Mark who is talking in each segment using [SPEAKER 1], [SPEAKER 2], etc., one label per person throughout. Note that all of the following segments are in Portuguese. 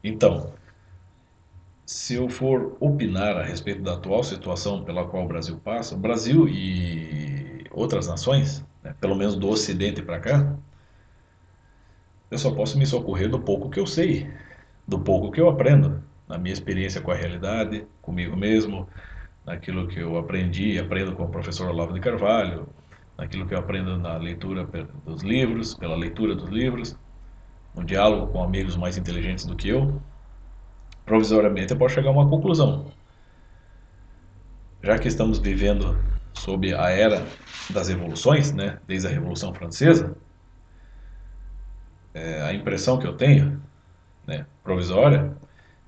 [SPEAKER 1] Então, se eu for opinar a respeito da atual situação pela qual o Brasil passa, o Brasil e outras nações, né, pelo menos do Ocidente para cá, eu só posso me socorrer do pouco que eu sei, do pouco que eu aprendo, na minha experiência com a realidade, comigo mesmo, naquilo que eu aprendi e aprendo com o professor Olavo de Carvalho, naquilo que eu aprendo na leitura dos livros, pela leitura dos livros, no diálogo com amigos mais inteligentes do que eu. Provisoriamente eu posso chegar a uma conclusão. Já que estamos vivendo sob a era das revoluções, né, desde a Revolução Francesa, a impressão que eu tenho, né, provisória,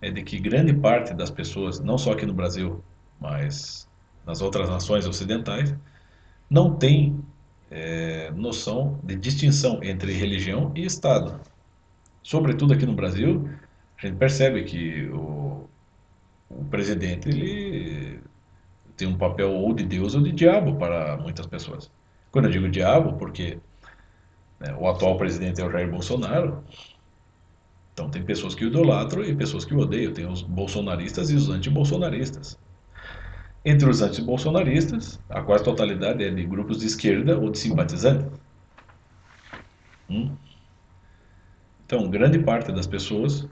[SPEAKER 1] é de que grande parte das pessoas, não só aqui no Brasil, mas nas outras nações ocidentais, não tem noção de distinção entre religião e Estado. Sobretudo aqui no Brasil, a gente percebe que o presidente ele tem um papel ou de Deus ou de diabo para muitas pessoas. Quando eu digo diabo, porque né, o atual presidente é o Jair Bolsonaro, então tem pessoas que o idolatram e pessoas que o odeiam. Tem os bolsonaristas e os antibolsonaristas. Entre os antibolsonaristas, a quase totalidade é de grupos de esquerda ou de simpatizantes. Hum? Então, grande parte das pessoas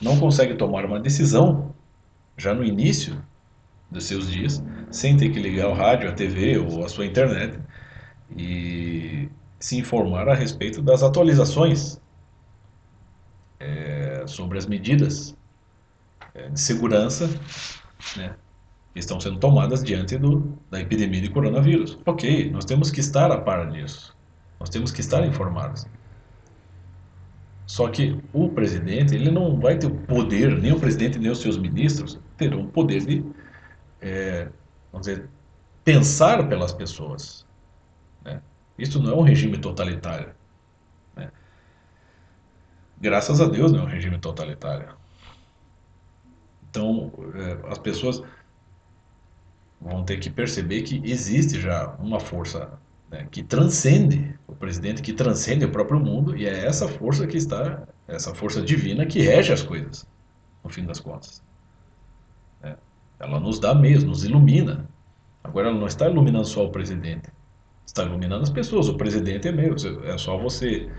[SPEAKER 1] não consegue tomar uma decisão já no início dos seus dias, sem ter que ligar o rádio, a TV ou a sua internet e se informar a respeito das atualizações sobre as medidas de segurança, né, que estão sendo tomadas diante da epidemia de coronavírus. Ok, nós temos que estar a par disso. Nós temos que estar informados. Só que o presidente, ele não vai ter o poder, nem o presidente nem os seus ministros terão o poder de, vamos dizer, pensar pelas pessoas. Né? Isso não é um regime totalitário. Né? Graças a Deus não é um regime totalitário. Então, as pessoas vão ter que perceber que existe já uma força, né, que transcende o presidente, que transcende o próprio mundo, e é essa força que está, essa força divina que rege as coisas, no fim das contas. Né? Ela nos dá mesmo, nos ilumina. Agora, ela não está iluminando só o presidente, está iluminando as pessoas. O presidente é meu, é só você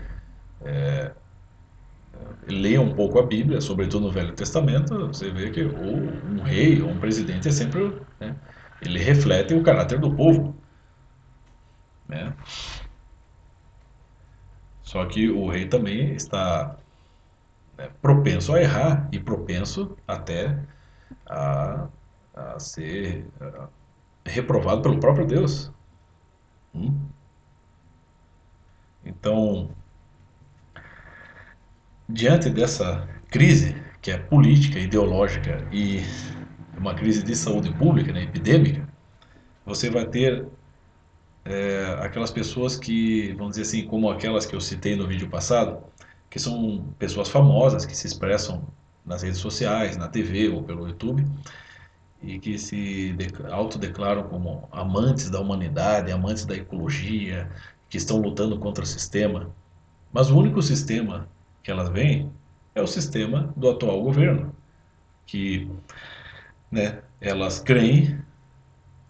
[SPEAKER 1] ler um pouco a Bíblia, sobretudo no Velho Testamento, você vê que ou um rei ou um presidente é sempre, né, ele reflete o caráter do povo, né? Só que o rei também está, né, propenso a errar e propenso até a, a ser reprovado pelo próprio Deus. Hum? Então, diante dessa crise, que é política, ideológica e uma crise de saúde pública, né, epidêmica, você vai ter aquelas pessoas que, vamos dizer assim, como aquelas que eu citei no vídeo passado, que são pessoas famosas que se expressam nas redes sociais, na TV ou pelo YouTube, e que se autodeclaram como amantes da humanidade, amantes da ecologia, que estão lutando contra o sistema. Mas o único sistema que elas veem é o sistema do atual governo, que, né, elas creem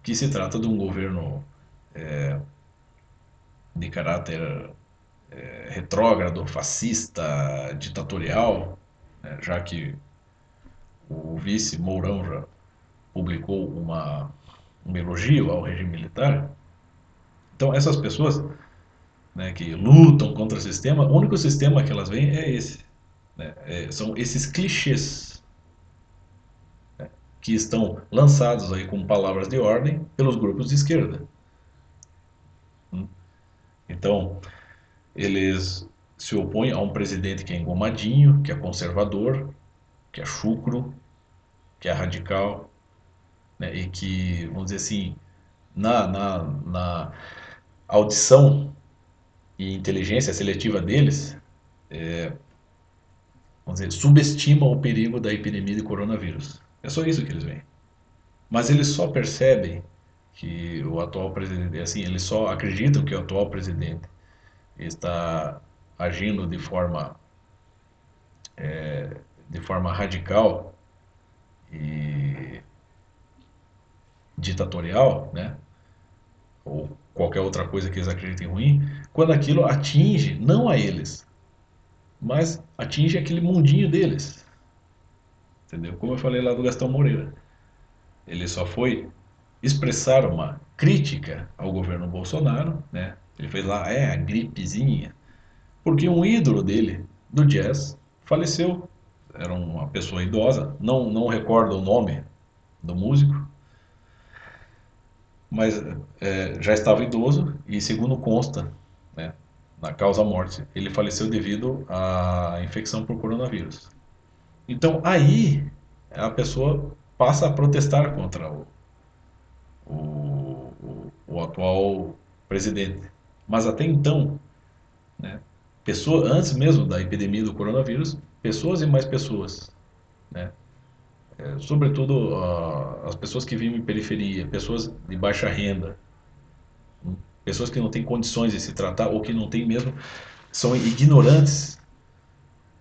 [SPEAKER 1] que se trata de um governo de caráter retrógrado, fascista, ditatorial, né, já que o vice Mourão já publicou um elogio ao regime militar. Então, essas pessoas, né, que lutam contra o sistema, o único sistema que elas veem é esse. Né? São esses clichês que estão lançados aí com palavras de ordem pelos grupos de esquerda. Então, eles se opõem a um presidente que é engomadinho, que é conservador, que é chucro, que é radical, né? E que, vamos dizer assim, na audição e inteligência seletiva deles, vamos dizer, subestimam o perigo da epidemia de coronavírus. É só isso que eles veem. Mas eles só percebem que o atual presidente, assim, eles só acreditam que o atual presidente está agindo de forma radical e ditatorial, né? Ou qualquer outra coisa que eles acreditem ruim, quando aquilo atinge não a eles, mas atinge aquele mundinho deles, entendeu? Como eu falei lá do Gastão Moreira, ele só foi expressar uma crítica ao governo Bolsonaro, né? Ele fez lá, a gripezinha, porque um ídolo dele, do jazz, faleceu. Era uma pessoa idosa, não recordo o nome do músico, mas já estava idoso e, segundo consta, né, na causa morte, ele faleceu devido à infecção por coronavírus. Então aí a pessoa passa a protestar contra o atual presidente. Mas até então, né, antes mesmo da epidemia do coronavírus, pessoas e mais pessoas, né, sobretudo as pessoas que vivem em periferia, pessoas de baixa renda, pessoas que não têm condições de se tratar ou que não têm mesmo, são ignorantes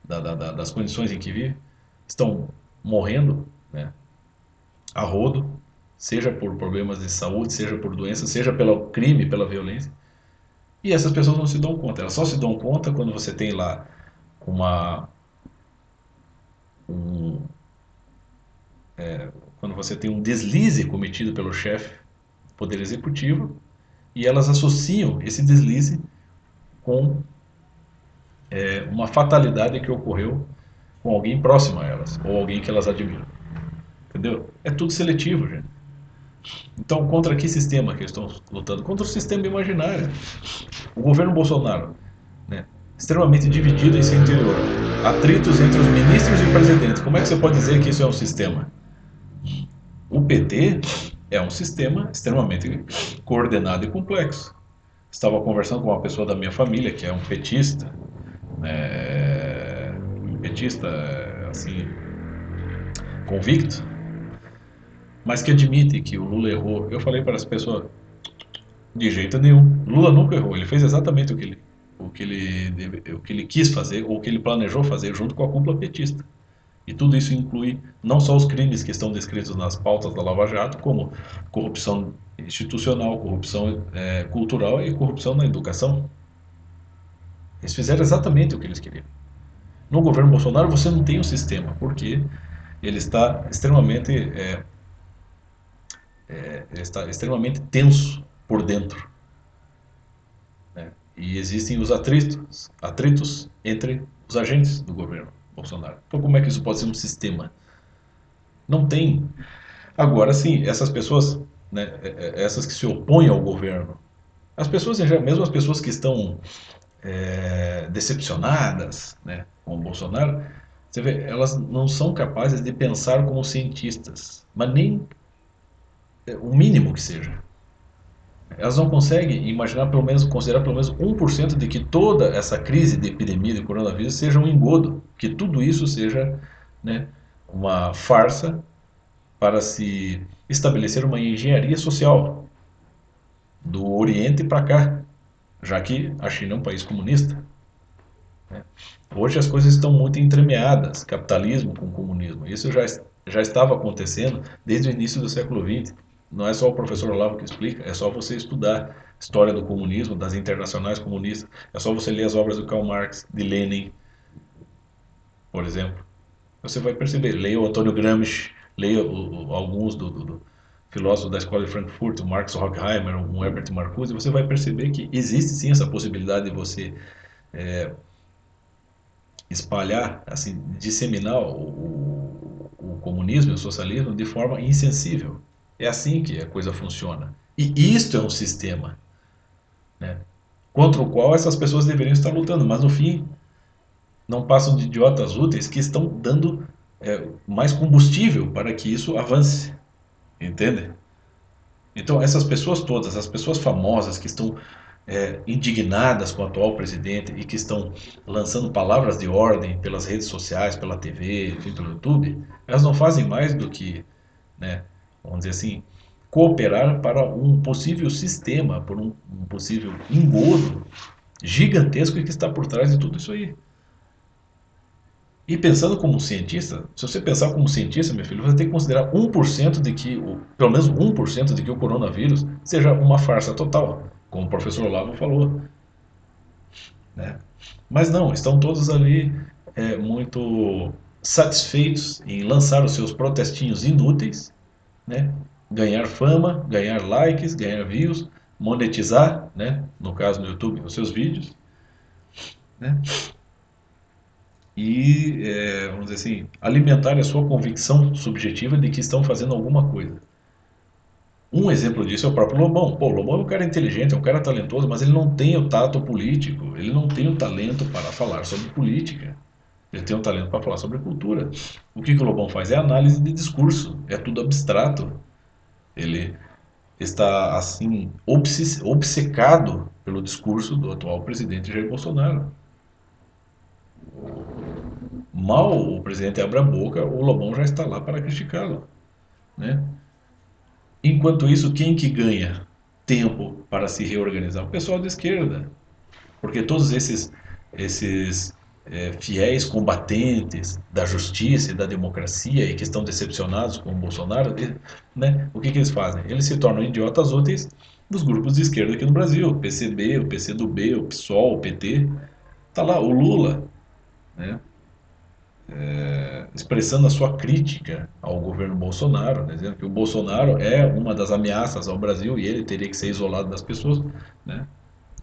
[SPEAKER 1] das condições em que vivem, estão morrendo, né, a rodo, seja por problemas de saúde, seja por doença, seja pelo crime, pela violência. E essas pessoas não se dão conta. Elas só se dão conta quando você tem lá uma um, quando você tem um deslize cometido pelo chefe do poder executivo e elas associam esse deslize com uma fatalidade que ocorreu com alguém próximo a elas ou alguém que elas admiram. Entendeu? É tudo seletivo, gente. Então, contra que sistema que eles estão lutando? Contra o sistema imaginário. O governo Bolsonaro, né, extremamente dividido em seu interior, atritos entre os ministros e o presidente. Como é que você pode dizer que isso é um sistema? O PT é um sistema extremamente coordenado e complexo. Estava conversando com uma pessoa da minha família que é um petista, um petista assim convicto, mas que admite que o Lula errou. Eu falei para essa pessoa, de jeito nenhum. Lula nunca errou. Ele fez exatamente o que ele quis fazer ou o que ele planejou fazer junto com a cúpula petista. E tudo isso inclui não só os crimes que estão descritos nas pautas da Lava Jato, como corrupção institucional, corrupção cultural e corrupção na educação. Eles fizeram exatamente o que eles queriam. No governo Bolsonaro você não tem um sistema, porque ele está extremamente, ele está extremamente tenso por dentro, né? E existem os atritos entre os agentes do governo Bolsonaro. Então como é que isso pode ser um sistema? Não tem. Agora sim, essas pessoas, né, essas que se opõem ao governo, as pessoas, mesmo as pessoas que estão decepcionadas, né, com o Bolsonaro, você vê, elas não são capazes de pensar como cientistas, mas nem o mínimo que seja. Elas não conseguem imaginar, pelo menos, considerar pelo menos 1% de que toda essa crise de epidemia de coronavírus seja um engodo, que tudo isso seja, né, uma farsa para se estabelecer uma engenharia social do Oriente para cá, já que a China é um país comunista. Hoje as coisas estão muito entremeadas, capitalismo com comunismo. Isso já estava acontecendo desde o início do século XX. Não é só o professor Olavo que explica, é só você estudar história do comunismo, das internacionais comunistas, é só você ler as obras do Karl Marx, de Lenin, por exemplo. Você vai perceber, leia o Antônio Gramsci, leia alguns do filósofos da escola de Frankfurt, o Marx Horkheimer, o Herbert Marcuse, você vai perceber que existe sim essa possibilidade de você espalhar, assim, disseminar o comunismo e o socialismo de forma insensível. É assim que a coisa funciona. E isto é um sistema, né, contra o qual essas pessoas deveriam estar lutando, mas no fim não passam de idiotas úteis que estão dando mais combustível para que isso avance, entende? Então, essas pessoas todas, as pessoas famosas que estão indignadas com o atual presidente e que estão lançando palavras de ordem pelas redes sociais, pela TV, enfim, pelo YouTube, elas não fazem mais do que, né, vamos dizer assim, cooperar para um possível sistema, por um possível engodo gigantesco que está por trás de tudo isso aí. E pensando como cientista, se você pensar como cientista, meu filho, você tem que considerar 1% de que, pelo menos 1% de que o coronavírus seja uma farsa total, como o professor Olavo falou, né? Mas não, estão todos ali muito satisfeitos em lançar os seus protestinhos inúteis, né? Ganhar fama, ganhar likes, ganhar views, monetizar, né? No caso no YouTube, os seus vídeos, né? E, vamos dizer assim, alimentar a sua convicção subjetiva de que estão fazendo alguma coisa. Um exemplo disso é o próprio Lobão. Pô, o Lobão é um cara inteligente, é um cara talentoso, mas ele não tem o tato político, ele não tem o talento para falar sobre política. Ele tem um talento para falar sobre cultura. O que que o Lobão faz? É análise de discurso, é tudo abstrato. Ele está, assim, obcecado pelo discurso do atual presidente Jair Bolsonaro. Mal o presidente abre a boca, o Lobão já está lá para criticá-lo, né? Enquanto isso, quem que ganha tempo para se reorganizar? O pessoal da esquerda. Porque todos esses fiéis combatentes da justiça e da democracia e que estão decepcionados com o Bolsonaro, né, o que que eles fazem? Eles se tornam idiotas úteis dos grupos de esquerda aqui no Brasil, o PCB, o PCdoB, o PSOL, o PT. Tá lá o Lula, né, expressando a sua crítica ao governo Bolsonaro, né, dizendo que o Bolsonaro é uma das ameaças ao Brasil e ele teria que ser isolado das pessoas, né?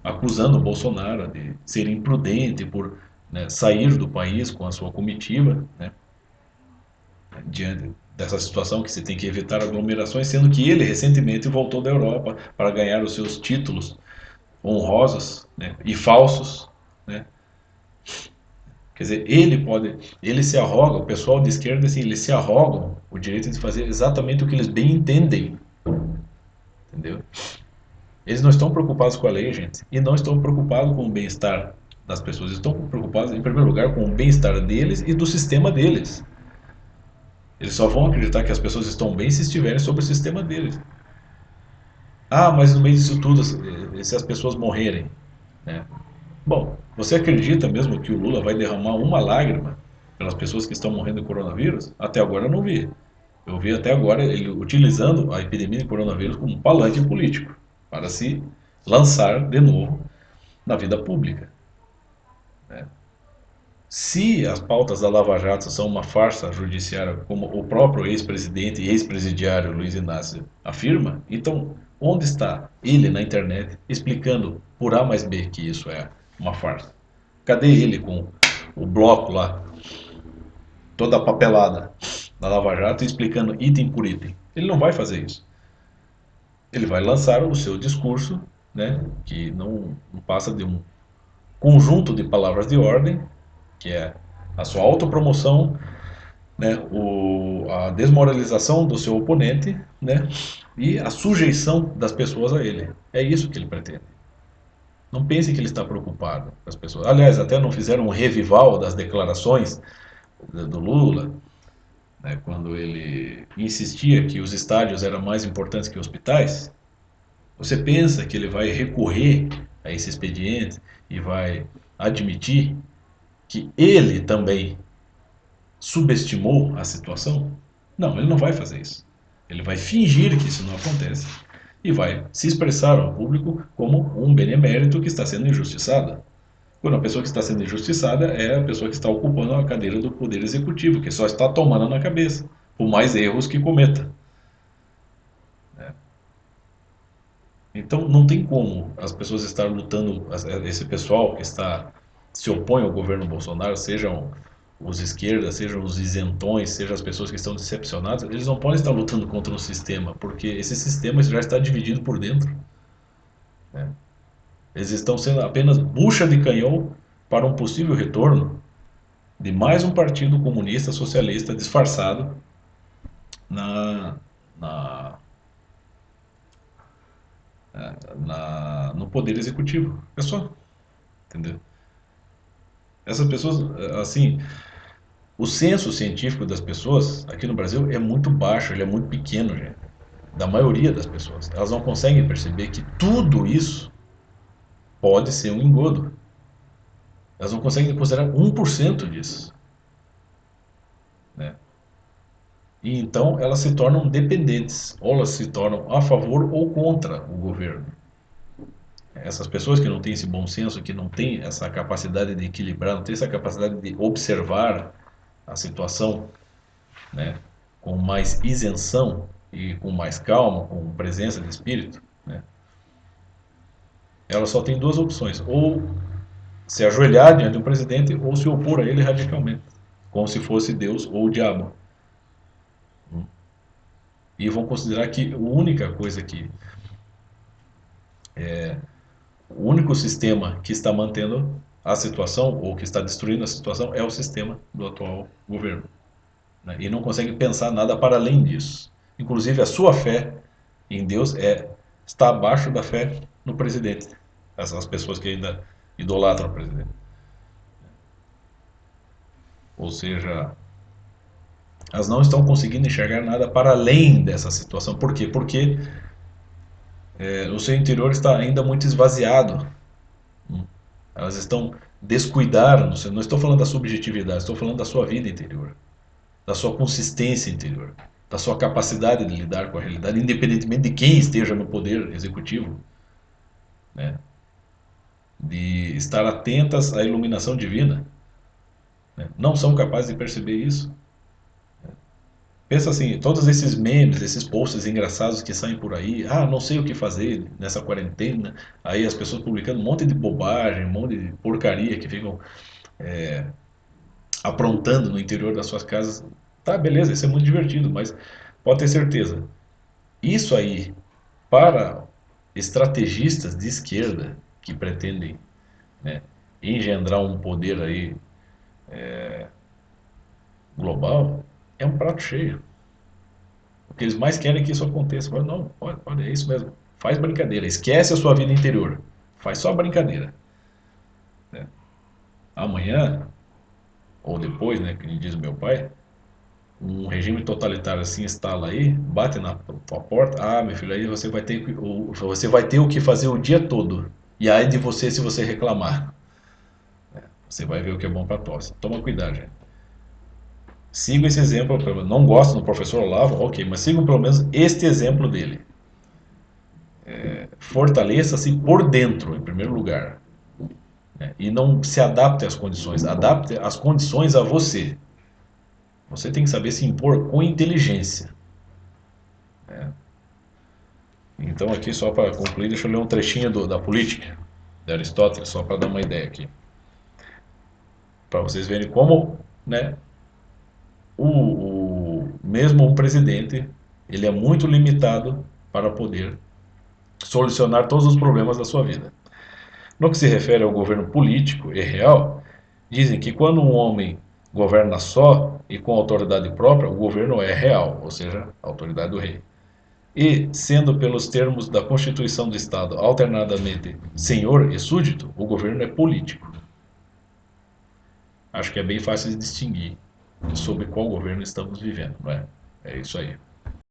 [SPEAKER 1] Acusando o Bolsonaro de ser imprudente por, né, sair do país com a sua comitiva, né, diante dessa situação que se tem que evitar aglomerações, sendo que ele recentemente voltou da Europa para ganhar os seus títulos honrosos, né, e falsos, né? Quer dizer, ele se arroga, o pessoal de esquerda, assim, eles se arrogam o direito de fazer exatamente o que eles bem entendem, entendeu? Eles não estão preocupados com a lei, gente, e não estão preocupados com o bem-estar das pessoas. Estão preocupados, em primeiro lugar, com o bem-estar deles e do sistema deles. Eles só vão acreditar que as pessoas estão bem se estiverem sob o sistema deles. Ah, mas no meio disso tudo, se as pessoas morrerem, né? Bom, você acredita mesmo que o Lula vai derramar uma lágrima pelas pessoas que estão morrendo de coronavírus? Até agora eu não vi. Eu vi até agora ele utilizando a epidemia de coronavírus como um palanque político para se lançar de novo na vida pública, né? Se as pautas da Lava Jato são uma farsa judiciária, como o próprio ex-presidente e ex-presidiário Luiz Inácio afirma, então onde está ele na internet explicando por A mais B que isso é uma farsa? Cadê ele com o bloco lá, toda a papelada da Lava Jato explicando item por item? Ele não vai fazer isso. Ele vai lançar o seu discurso, né, que não passa de um conjunto de palavras de ordem, que é a sua autopromoção, né, a desmoralização do seu oponente, né, e a sujeição das pessoas a ele. É isso que ele pretende. Não pense que ele está preocupado com as pessoas. Aliás, até não fizeram um revival das declarações do Lula, né, quando ele insistia que os estádios eram mais importantes que hospitais. Você pensa que ele vai recorrer a esse expediente e vai admitir que ele também subestimou a situação? Não, ele não vai fazer isso. Ele vai fingir que isso não acontece e vai se expressar ao público como um benemérito que está sendo injustiçado. Quando a pessoa que está sendo injustiçada é a pessoa que está ocupando a cadeira do poder executivo, que só está tomando na cabeça, por mais erros que cometa, né? Então não tem como as pessoas estar lutando, esse pessoal que se opõe ao governo Bolsonaro, sejam os esquerdas, sejam os isentões, sejam as pessoas que estão decepcionadas, eles não podem estar lutando contra um sistema, porque esse sistema já está dividido por dentro, né? Eles estão sendo apenas bucha de canhão para um possível retorno de mais um partido comunista socialista disfarçado na, na, no poder executivo. É só, entendeu? Essas pessoas, assim, o senso científico das pessoas aqui no Brasil é muito baixo, ele é muito pequeno, gente. Da maioria das pessoas. Elas não conseguem perceber que tudo isso pode ser um engodo. Elas não conseguem considerar 1% disso. né? E então elas se tornam dependentes, ou elas se tornam a favor ou contra o governo. Essas pessoas que não têm esse bom senso, que não têm essa capacidade de equilibrar, não têm essa capacidade de observar a situação, né, com mais isenção e com mais calma, com presença de espírito, né, ela só tem duas opções: ou se ajoelhar diante do presidente ou se opor a ele radicalmente, como se fosse Deus ou o diabo. E vão considerar que a única coisa que o único sistema que está mantendo a situação ou que está destruindo a situação é o sistema do atual governo, né? E não consegue pensar nada para além disso. Inclusive a sua fé em Deus está abaixo da fé no presidente. Essas pessoas que ainda idolatram o presidente. Ou seja, elas não estão conseguindo enxergar nada para além dessa situação. Por quê? Porque o seu interior está ainda muito esvaziado. Elas estão descuidaram, não estou falando da subjetividade, estou falando da sua vida interior, da sua consistência interior, da sua capacidade de lidar com a realidade, independentemente de quem esteja no poder executivo, né? De estar atentas à iluminação divina, né? Não são capazes de perceber isso. Pensa assim, todos esses memes, esses posts engraçados que saem por aí, não sei o que fazer nessa quarentena, aí as pessoas publicando um monte de bobagem, um monte de porcaria que ficam aprontando no interior das suas casas. Tá, beleza, isso é muito divertido, mas pode ter certeza, isso aí, para estrategistas de esquerda que pretendem, né, engendrar um poder aí global, é um prato cheio. O que eles mais querem é que isso aconteça. Fala, não, pode, é isso mesmo. Faz brincadeira, esquece a sua vida interior. Faz só brincadeira, né? Amanhã, ou depois, né, que diz o meu pai, um regime totalitário assim instala aí, bate na tua porta, meu filho, aí você vai ter o que fazer o dia todo. E aí de você se você reclamar. Você vai ver o que é bom para tosse. Toma cuidado, gente. Siga esse exemplo, não gosto do professor Olavo, ok, mas sigam pelo menos este exemplo dele. Fortaleça-se por dentro, em primeiro lugar, né? E não se adapte às condições, adapte as condições a você. Você tem que saber se impor com inteligência, né? Então, aqui, só para concluir, deixa eu ler um trechinho da Política, de Aristóteles, só para dar uma ideia aqui. Para vocês verem como, né, mesmo um presidente, ele é muito limitado para poder solucionar todos os problemas da sua vida. No que se refere ao governo político e real, dizem que quando um homem governa só e com autoridade própria, o governo é real, ou seja, a autoridade do rei. E, sendo pelos termos da Constituição do Estado alternadamente senhor e súdito, o governo é político. Acho que é bem fácil de distinguir sobre qual governo estamos vivendo, não é? É isso aí.